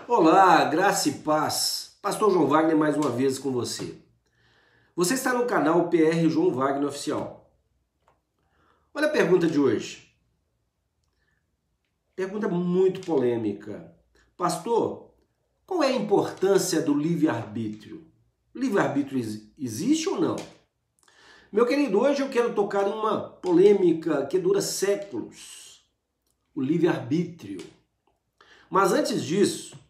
Olá, graça e paz. Pastor João Wagner mais uma vez com você. Você está no canal PR João Wagner Oficial. Olha a pergunta de hoje. Pergunta muito polêmica. Pastor, qual é a importância do livre-arbítrio? O livre-arbítrio existe ou não? Meu querido, hoje eu quero tocar em uma polêmica que dura séculos. O livre-arbítrio. Mas antes disso,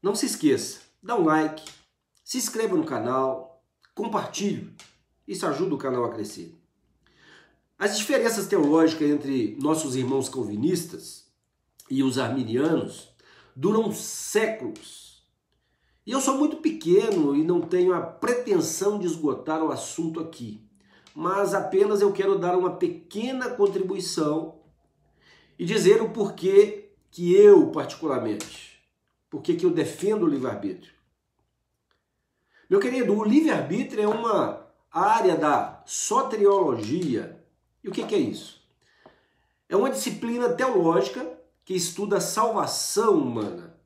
não se esqueça, dá um like, se inscreva no canal, compartilhe. Isso ajuda o canal a crescer. As diferenças teológicas entre nossos irmãos calvinistas e os arminianos duram séculos. E eu sou muito pequeno e não tenho a pretensão de esgotar o assunto aqui. Mas apenas eu quero dar uma pequena contribuição e dizer o porquê que eu, particularmente, porque eu defendo o livre-arbítrio. Meu querido, o livre-arbítrio é uma área da soteriologia. E o que é isso? É uma disciplina teológica que estuda a salvação humana.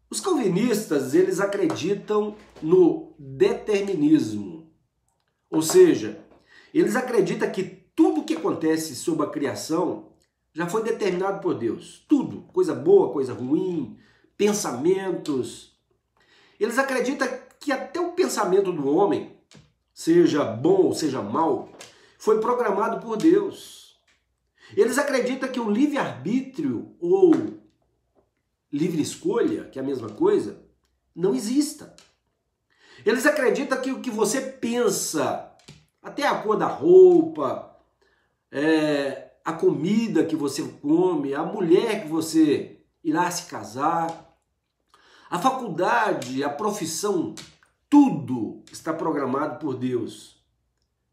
Os calvinistas, eles acreditam no determinismo. Ou seja, eles acreditam que tudo que acontece sobre a criação já foi determinado por Deus. Tudo. Coisa boa, coisa ruim, pensamentos. Eles acreditam que até o pensamento do homem, seja bom ou seja mau, foi programado por Deus. Eles acreditam que o livre-arbítrio ou livre escolha, que é a mesma coisa, não exista. Eles acreditam que o que você pensa, até a cor da roupa, a comida que você come, a mulher que você irá se casar, a faculdade, a profissão, tudo está programado por Deus,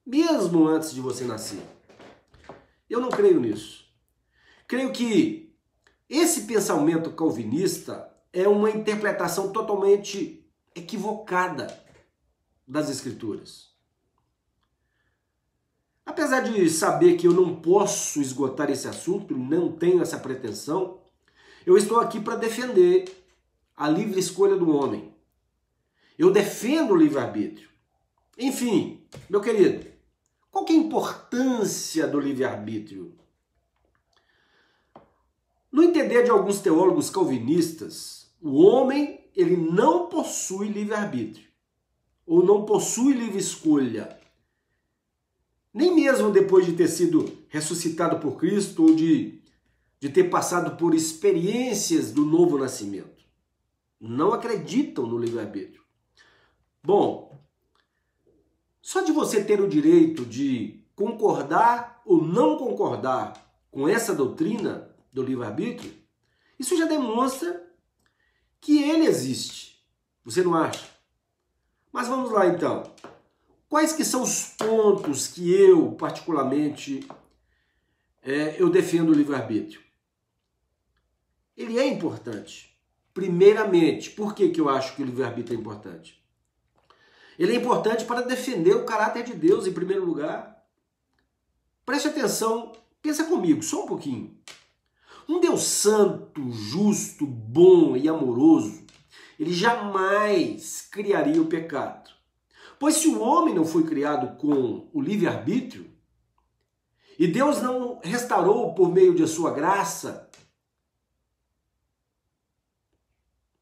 mesmo antes de você nascer. Eu não creio nisso. Creio que esse pensamento calvinista é uma interpretação totalmente equivocada das Escrituras. Apesar de saber que eu não posso esgotar esse assunto, não tenho essa pretensão, eu estou aqui para defender a livre escolha do homem. Eu defendo o livre-arbítrio. Enfim, meu querido, qual que é a importância do livre-arbítrio? No entender de alguns teólogos calvinistas, o homem ele não possui livre-arbítrio, ou não possui livre escolha. Nem mesmo depois de ter sido ressuscitado por Cristo ou de ter passado por experiências do novo nascimento. Não acreditam no livre-arbítrio. Bom, só de você ter o direito de concordar ou não concordar com essa doutrina do livre-arbítrio, isso já demonstra que ele existe. Você não acha? Mas vamos lá então. Quais que são os pontos que eu, particularmente, eu defendo o livre-arbítrio? Ele é importante. Primeiramente, por que eu acho que o livre-arbítrio é importante? Ele é importante para defender o caráter de Deus, em primeiro lugar. Preste atenção, pensa comigo, só um pouquinho. Um Deus santo, justo, bom e amoroso, ele jamais criaria o pecado. Pois se o homem não foi criado com o livre-arbítrio, e Deus não restaurou por meio de sua graça,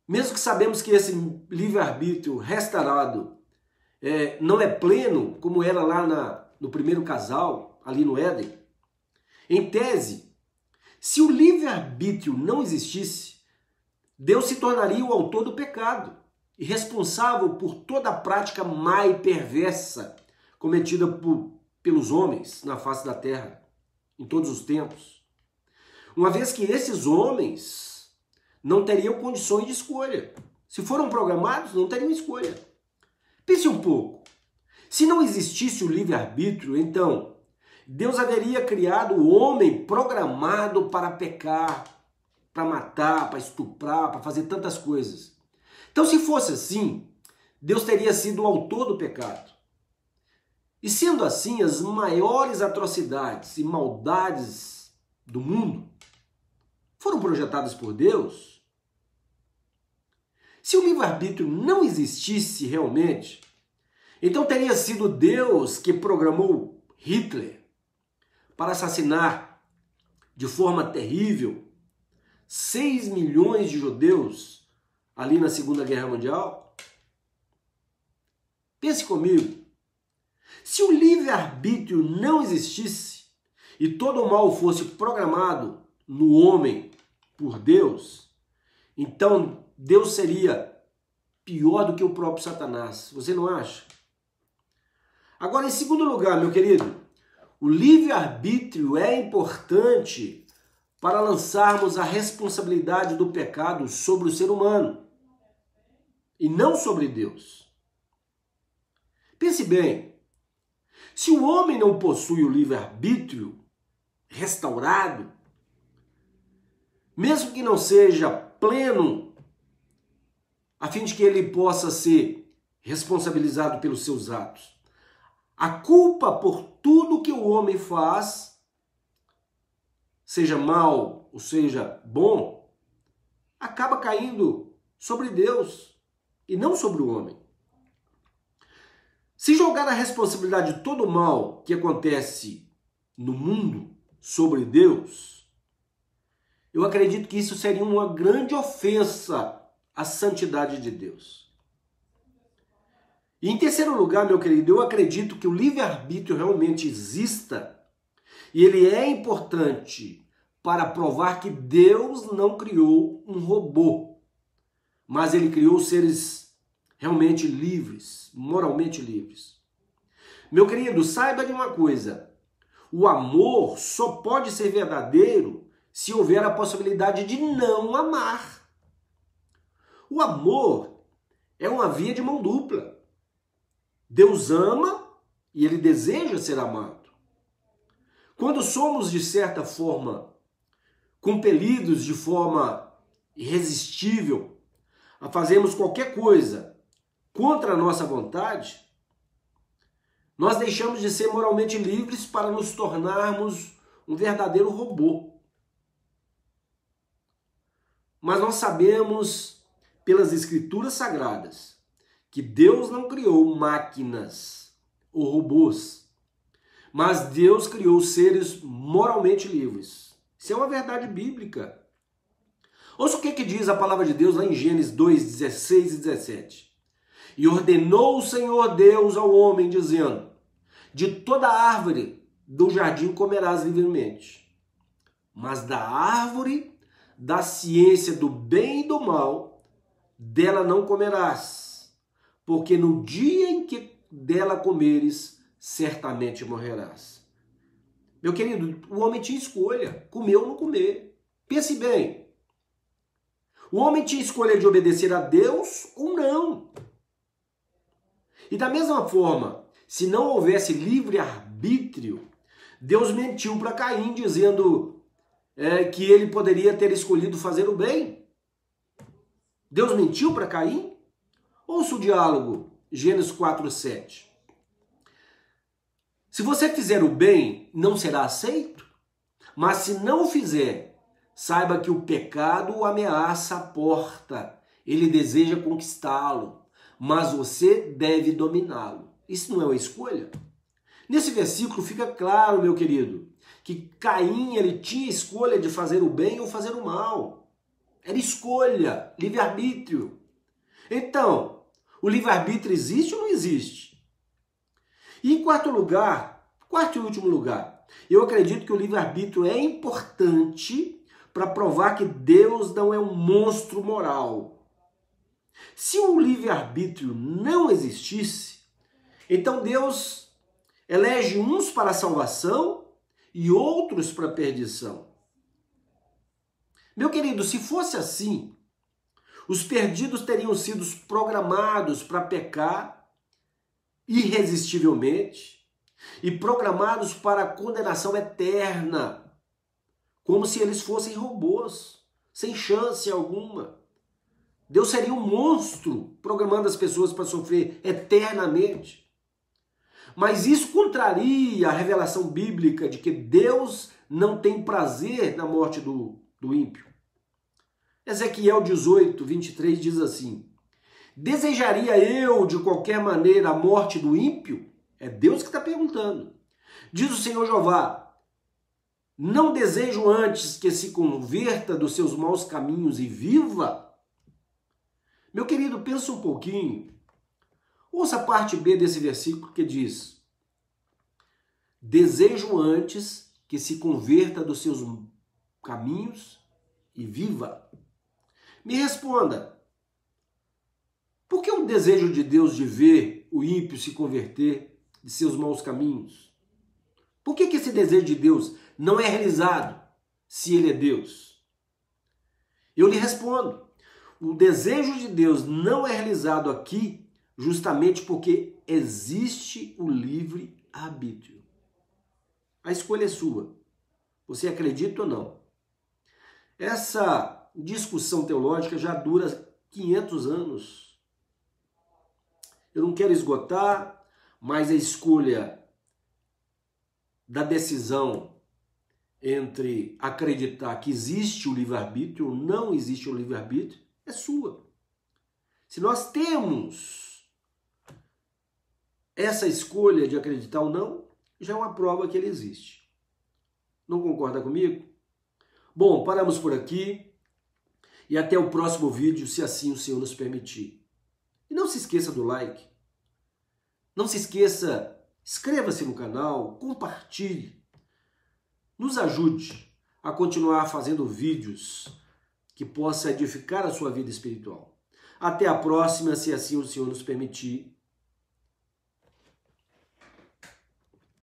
mesmo que sabemos que esse livre-arbítrio restaurado não é pleno, como era lá no primeiro casal, ali no Éden, em tese, se o livre-arbítrio não existisse, Deus se tornaria o autor do pecado e responsável por toda a prática má e perversa cometida pelos homens na face da terra, em todos os tempos. Uma vez que esses homens não teriam condições de escolha. Se foram programados, não teriam escolha. Pense um pouco. Se não existisse o livre-arbítrio, então Deus haveria criado o homem programado para pecar, para matar, para estuprar, para fazer tantas coisas. Então, se fosse assim, Deus teria sido o autor do pecado. E sendo assim, as maiores atrocidades e maldades do mundo foram projetadas por Deus Se o livre-arbítrio não existisse realmente, então teria sido Deus que programou Hitler para assassinar de forma terrível 6 milhões de judeus ali na Segunda Guerra Mundial? Pense comigo. Se o livre-arbítrio não existisse e todo o mal fosse programado no homem por Deus, então Deus seria pior do que o próprio Satanás. Você não acha? Agora, em segundo lugar, meu querido, o livre-arbítrio é importante para lançarmos a responsabilidade do pecado sobre o ser humano e não sobre Deus. Pense bem, se o homem não possui o livre-arbítrio restaurado, mesmo que não seja pleno, a fim de que ele possa ser responsabilizado pelos seus atos, a culpa por tudo que o homem faz, seja mal ou seja bom, acaba caindo sobre Deus e não sobre o homem. Se jogar a responsabilidade de todo o mal que acontece no mundo sobre Deus, eu acredito que isso seria uma grande ofensa à santidade de Deus. E em terceiro lugar, meu querido, eu acredito que o livre-arbítrio realmente exista e ele é importante para provar que Deus não criou um robô, mas ele criou seres realmente livres, moralmente livres. Meu querido, saiba de uma coisa, o amor só pode ser verdadeiro se houver a possibilidade de não amar. O amor é uma via de mão dupla. Deus ama e ele deseja ser amado. Quando somos, de certa forma, compelidos de forma irresistível a fazermos qualquer coisa contra a nossa vontade, nós deixamos de ser moralmente livres para nos tornarmos um verdadeiro robô. Mas nós sabemos, pelas Escrituras Sagradas, que Deus não criou máquinas ou robôs, mas Deus criou seres moralmente livres. Isso é uma verdade bíblica. Ouça o que diz a palavra de Deus lá em Gênesis 2, 16 e 17. E ordenou o Senhor Deus ao homem, dizendo: de toda árvore do jardim comerás livremente, mas da árvore da ciência do bem e do mal, dela não comerás, porque no dia em que dela comeres, certamente morrerás. Meu querido, o homem tinha escolha, comer ou não comer. Pense bem, o homem tinha escolha de obedecer a Deus ou não. E da mesma forma, se não houvesse livre-arbítrio, Deus mentiu para Caim, dizendo que ele poderia ter escolhido fazer o bem. Deus mentiu para Caim? Ouça o diálogo, Gênesis 4, 7. Se você fizer o bem, não será aceito? Mas se não o fizer, saiba que o pecado o ameaça a porta. Ele deseja conquistá-lo, mas você deve dominá-lo. Isso não é uma escolha? Nesse versículo fica claro, meu querido, que Caim ele tinha escolha de fazer o bem ou fazer o mal. Era escolha, livre-arbítrio. Então, o livre-arbítrio existe ou não existe? E em quarto e último lugar, eu acredito que o livre-arbítrio é importante para provar que Deus não é um monstro moral. Se o livre-arbítrio não existisse, então Deus elege uns para a salvação e outros para a perdição. Meu querido, se fosse assim, os perdidos teriam sido programados para pecar irresistivelmente e programados para a condenação eterna, como se eles fossem robôs, sem chance alguma. Deus seria um monstro programando as pessoas para sofrer eternamente. Mas isso contraria a revelação bíblica de que Deus não tem prazer na morte do ímpio. Ezequiel 18, 23 diz assim: Desejaria eu, de qualquer maneira, a morte do ímpio? É Deus que está perguntando. Diz o Senhor Jeová: não desejo antes que se converta dos seus maus caminhos e viva? Meu querido, pensa um pouquinho. Ouça a parte B desse versículo que diz: desejo antes que se converta dos seus caminhos e viva. Me responda, por que o desejo de Deus de ver o ímpio se converter de seus maus caminhos? Por que esse desejo de Deus não é realizado se Ele é Deus? Eu lhe respondo, o desejo de Deus não é realizado aqui justamente porque existe o livre-arbítrio. A escolha é sua. Você acredita ou não? Essa discussão teológica já dura 500 anos. Eu não quero esgotar, mas a escolha da decisão entre acreditar que existe o livre-arbítrio ou não existe o livre-arbítrio é sua. Se nós temos essa escolha de acreditar ou não, já é uma prova que ele existe. Não concorda comigo? Bom, paramos por aqui e até o próximo vídeo, se assim o Senhor nos permitir. E não se esqueça do like. Não se esqueça, inscreva-se no canal, compartilhe. Nos ajude a continuar fazendo vídeos que possa edificar a sua vida espiritual. Até a próxima, se assim o Senhor nos permitir.